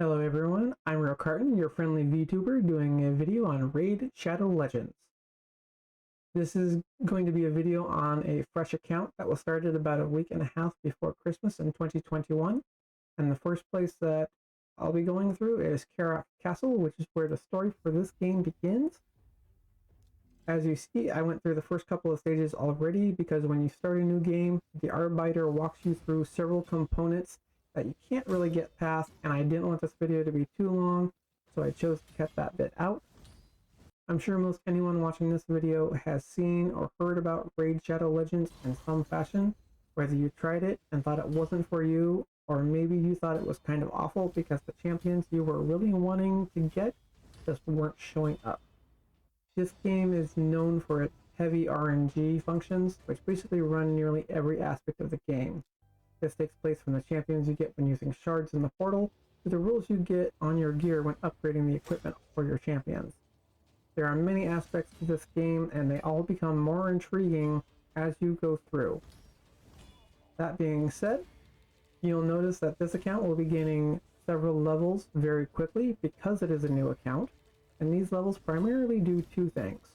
Hello everyone, I'm Real Carton, your friendly VTuber, doing a video on Raid Shadow Legends. This is going to be a video on a fresh account that was started about a week and a half before Christmas in 2021, and the first place that I'll be going through is Kael Castle, which is where the story for this game begins. As you see, I went through the first couple of stages already because when you start a new game, the Arbiter walks you through several components that you can't really get past, and I didn't want this video to be too long, so I chose to cut that bit out. I'm sure most anyone watching this video has seen or heard about Raid Shadow Legends in some fashion, whether you tried it and thought it wasn't for you, or maybe you thought it was kind of awful because the champions you were really wanting to get just weren't showing up. This game is known for its heavy RNG functions, which basically run nearly every aspect of the game. This takes place from the champions you get when using shards in the portal, to the rules you get on your gear when upgrading the equipment for your champions. There are many aspects to this game, and they all become more intriguing as you go through. That being said, you'll notice that this account will be gaining several levels very quickly because it is a new account, and these levels primarily do two things.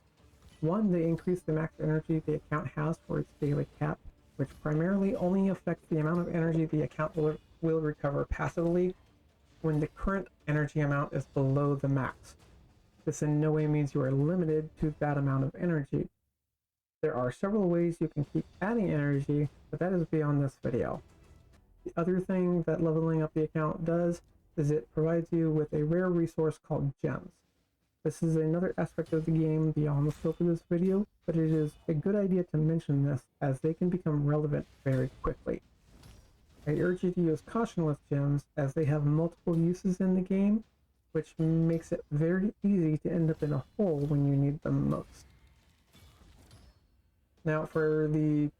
One, they increase the max energy the account has for its daily cap, which primarily only affects the amount of energy the account will recover passively when the current energy amount is below the max. This in no way means you are limited to that amount of energy. There are several ways you can keep adding energy, but that is beyond this video. The other thing that leveling up the account does is it provides you with a rare resource called gems. This is another aspect of the game beyond the scope of this video, but it is a good idea to mention this as they can become relevant very quickly. I urge you to use caution with gems as they have multiple uses in the game, which makes it very easy to end up in a hole when you need them most. Now for the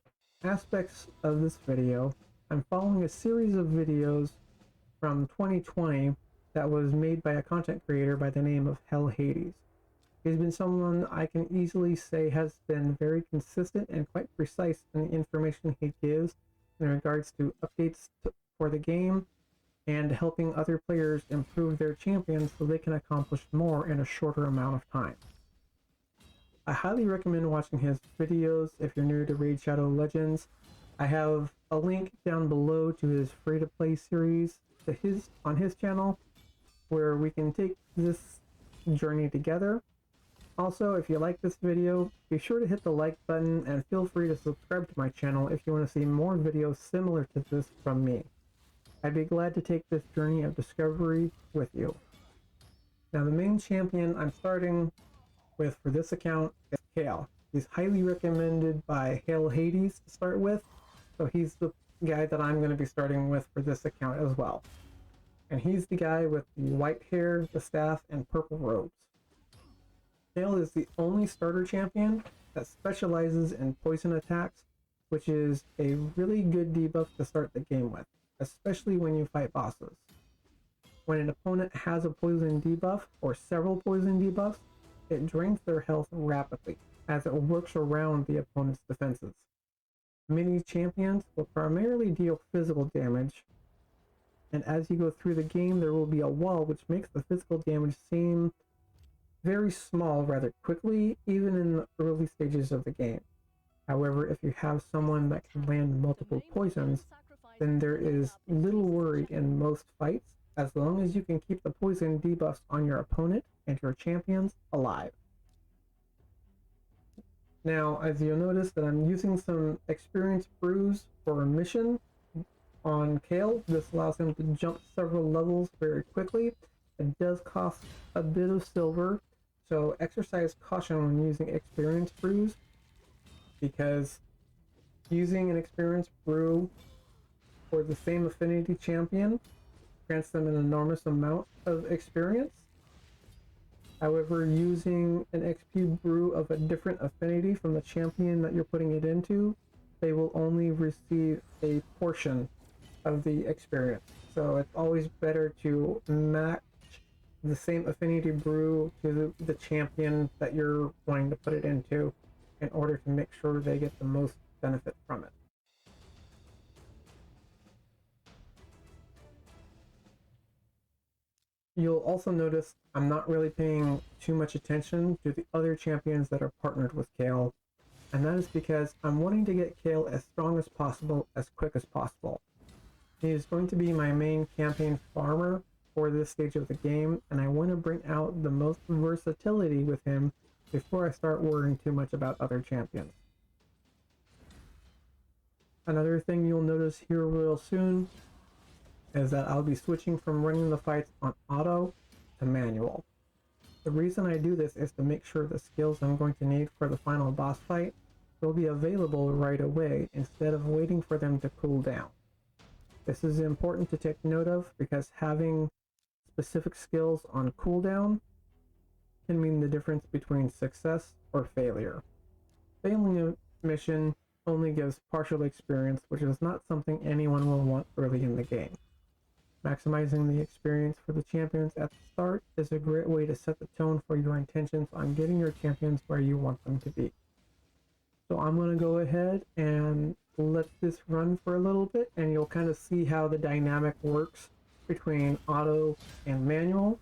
aspects of this video, I'm following a series of videos from 2020 that was made by a content creator by the name of Hades. He's been someone I can easily say has been very consistent and quite precise in the information he gives in regards to updates for the game and helping other players improve their champions so they can accomplish more in a shorter amount of time. I highly recommend watching his videos if you're new to Raid Shadow Legends. I have a link down below to his free-to-play series on his channel, where we can take this journey together. Also, if you like this video, be sure to hit the like button and feel free to subscribe to my channel if you want to see more videos similar to this from me. I'd be glad to take this journey of discovery with you. Now, the main champion I'm starting with for this account is Kael. He's highly recommended by Hades to start with, so he's the guy that I'm going to be starting with for this account as well. And he's the guy with the white hair, the staff, and purple robes. Kael is the only starter champion that specializes in poison attacks, which is a really good debuff to start the game with, especially when you fight bosses. When an opponent has a poison debuff or several poison debuffs, it drains their health rapidly as it works around the opponent's defenses. Many champions will primarily deal physical damage, and as you go through the game there will be a wall which makes the physical damage seem very small rather quickly, even in the early stages of the game. However, if you have someone that can land multiple poisons, then there is little worry in most fights, as long as you can keep the poison debuffs on your opponent and your champions alive. Now, as you'll notice that I'm using some experience brews for a mission on Kael. This allows him to jump several levels very quickly. It does cost a bit of silver, so exercise caution when using experience brews, because using an experience brew for the same affinity champion grants them an enormous amount of experience. However, using an XP brew of a different affinity from the champion that you're putting it into, they will only receive a portion of the experience. So it's always better to match the same affinity brew to the champion that you're wanting to put it into in order to make sure they get the most benefit from it. You'll also notice I'm not really paying too much attention to the other champions that are partnered with Kael, and that is because I'm wanting to get Kael as strong as possible, as quick as possible. He is going to be my main campaign farmer for this stage of the game, and I want to bring out the most versatility with him before I start worrying too much about other champions. Another thing you'll notice here real soon is that I'll be switching from running the fights on auto to manual. The reason I do this is to make sure the skills I'm going to need for the final boss fight will be available right away instead of waiting for them to cool down. This is important to take note of because having specific skills on cooldown can mean the difference between success or failure. Failing a mission only gives partial experience, which is not something anyone will want early in the game. Maximizing the experience for the champions at the start is a great way to set the tone for your intentions on getting your champions where you want them to be. So I'm going to go ahead and let this run for a little bit, and you'll kind of see how the dynamic works between auto and manual.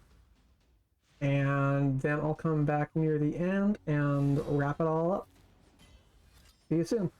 And then I'll come back near the end and wrap it all up. See you soon.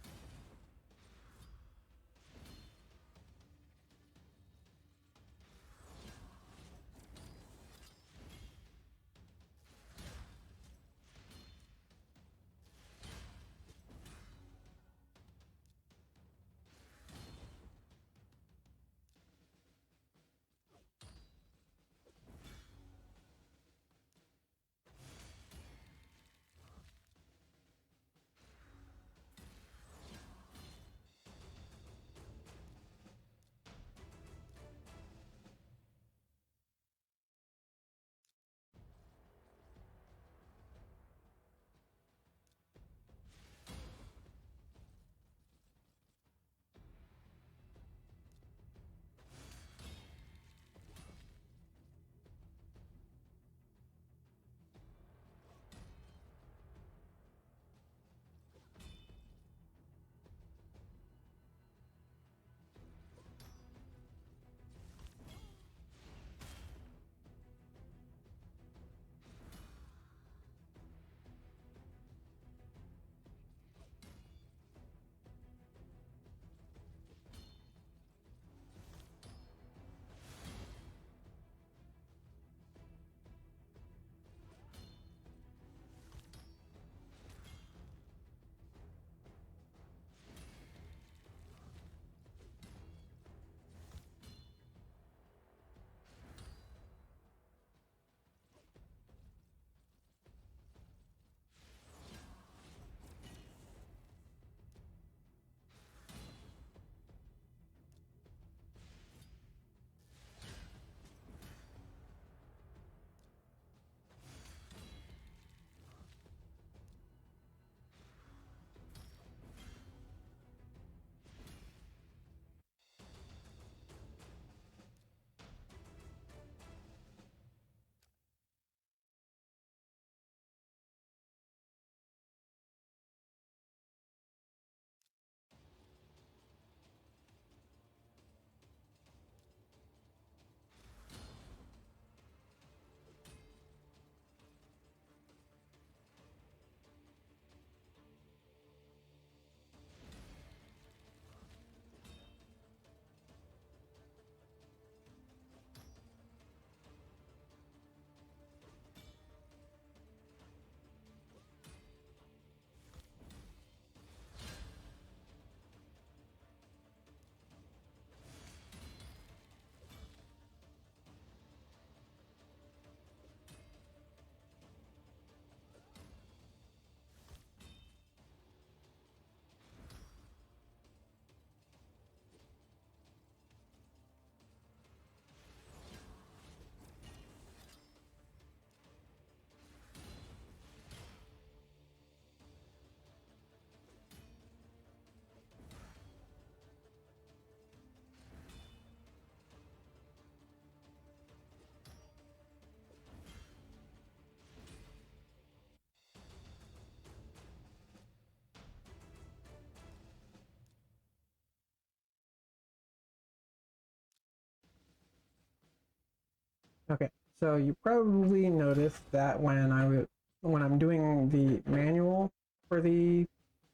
Okay, So you probably noticed that when I'm doing the manual for the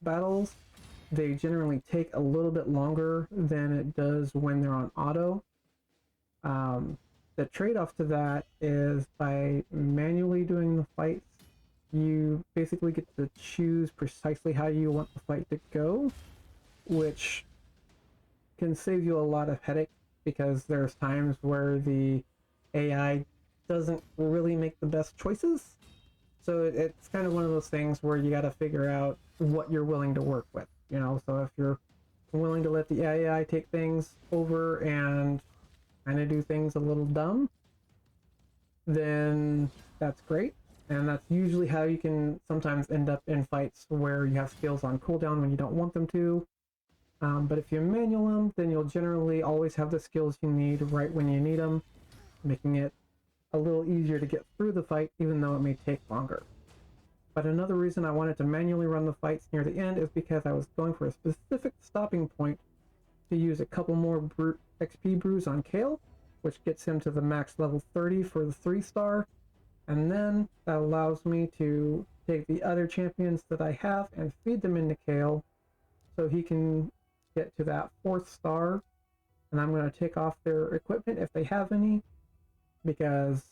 battles, they generally take a little bit longer than it does when they're on auto. Um, the trade-off to that is by manually doing the fights, you basically get to choose precisely how you want the fight to go, which can save you a lot of headache because there's times where the AI doesn't really make the best choices. So it's kind of one of those things where you got to figure out what you're willing to work with, you know. So if you're willing to let the AI take things over and kind of do things a little dumb, then that's great. And that's usually how you can sometimes end up in fights where you have skills on cooldown when you don't want them to. But if you manual them, then you'll generally always have the skills you need right when you need them, making it a little easier to get through the fight, even though it may take longer. But another reason I wanted to manually run the fights near the end is because I was going for a specific stopping point to use a couple more XP brews on Kael, which gets him to the max level 30 for the 3-star, and then that allows me to take the other champions that I have and feed them into Kael so he can get to that 4th star, and I'm going to take off their equipment if they have any, because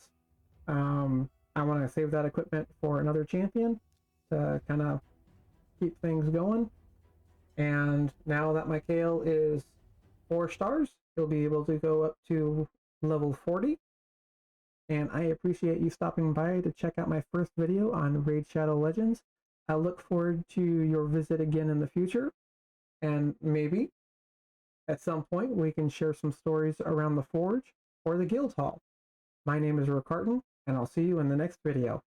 I want to save that equipment for another champion to kind of keep things going. And now that my Kael is 4 stars, he'll be able to go up to level 40. And I appreciate you stopping by to check out my first video on Raid Shadow Legends. I look forward to your visit again in the future, and maybe at some point we can share some stories around the Forge or the Guild Hall. My name is Rick Carton, and I'll see you in the next video.